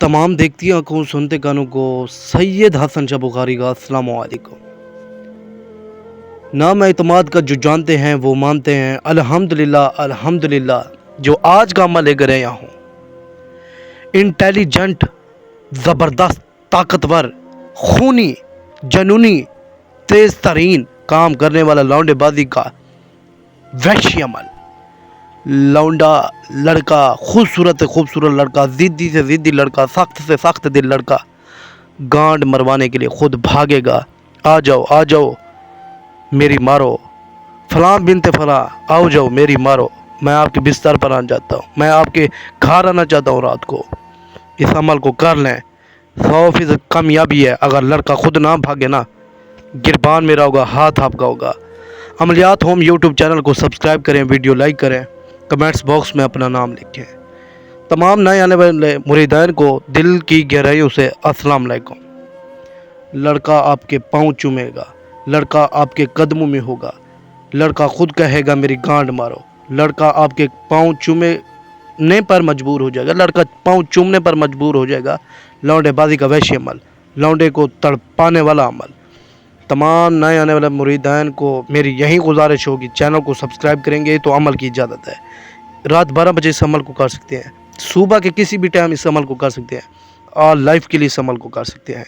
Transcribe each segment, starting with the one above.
तमाम देखती आंखों सुनते कानों को सैयद हसन शाह बुखारी का अस्सलाम वालेकुम। नाम एतमाद का जो जानते हैं वो मानते हैं। अल्हम्दुलिल्लाह अल्हम्दुलिल्लाह जो आज का अमल लेकर आया हूँ। इंटेलिजेंट, ज़बरदस्त, ताकतवर, खूनी, जनूनी, तेज़ तरीन काम करने वाला लौंडेबाजी का वहशी अमल। लौंडा लड़का, खूबसूरत से खूबसूरत लड़का, ज़िद्दी से ज़िद्दी लड़का, सख्त से सख्त दिल लड़का गांड मरवाने के लिए खुद भागेगा। आ जाओ मेरी मारो, फलां बिनते फलां, आओ जाओ मेरी मारो। मैं आपके बिस्तर पर आना चाहता हूँ, मैं आपके घर आना चाहता हूँ रात को। इस अमल को कर लें, 100% कामयाबी है। अगर लड़का खुद ना भागे ना, गिरबान मेरा होगा, हाथ आपका होगा। अमलियात होम यूट्यूब चैनल को सब्सक्राइब करें, वीडियो लाइक करें, कमेंट्स बॉक्स में अपना नाम लिखें। तमाम नए आने वाले मुरीदान को दिल की गहराइयों से अस्सलाम वालेकुम। लड़का आपके पाँव चूमेगा, लड़का आपके कदमों में होगा, लड़का खुद कहेगा मेरी गांड मारो। लड़का आपके पाँव चूमने पर मजबूर हो जाएगा, लड़का पाँव चूमने पर मजबूर हो जाएगा। लौंडेबाजी का वहशी अमल, लौंडे को तड़पाने वाला अमल। तमाम नए आने वाले मुरीदान को मेरी यही गुजारिश होगी, चैनल को सब्सक्राइब करेंगे तो अमल की इजाज़त है। रात 12 बजे इस अमल को कर सकते हैं, सुबह के किसी भी टाइम इस अमल को कर सकते हैं, और लाइफ के लिए इस अमल को कर सकते हैं।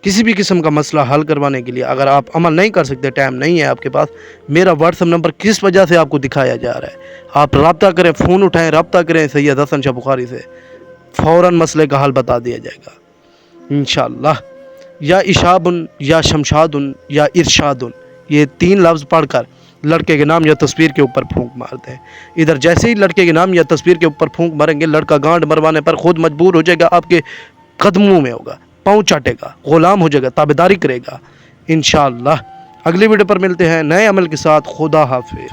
किसी भी किस्म का मसला हल करवाने के लिए अगर आप अमल नहीं कर सकते, टाइम नहीं है आपके पास, मेरा व्हाट्सएप नंबर किस वजह से आपको दिखाया जा रहा है, आप रब्ता करें, फ़ोन उठाएँ, रब्ता करें सैयद हसन शाह बुखारी से, फ़ौरन मसले का हल बता दिया जाएगा इंशाअल्लाह। या इशाबुन, या शमशादुन, या इरशादुन, ये 3 लफ्ज़ पढ़कर लड़के के नाम या तस्वीर के ऊपर फूंक मारते हैं। इधर जैसे ही लड़के के नाम या तस्वीर के ऊपर फूंक मारेंगे, लड़का गांड मरवाने पर खुद मजबूर हो जाएगा, आपके कदमों में होगा, पाँव चाटेगा, ग़ुलाम हो जाएगा, ताबेदारी करेगा इंशाअल्लाह। अगली वीडियो पर मिलते हैं नए अमल के साथ। खुदा हाफिज़।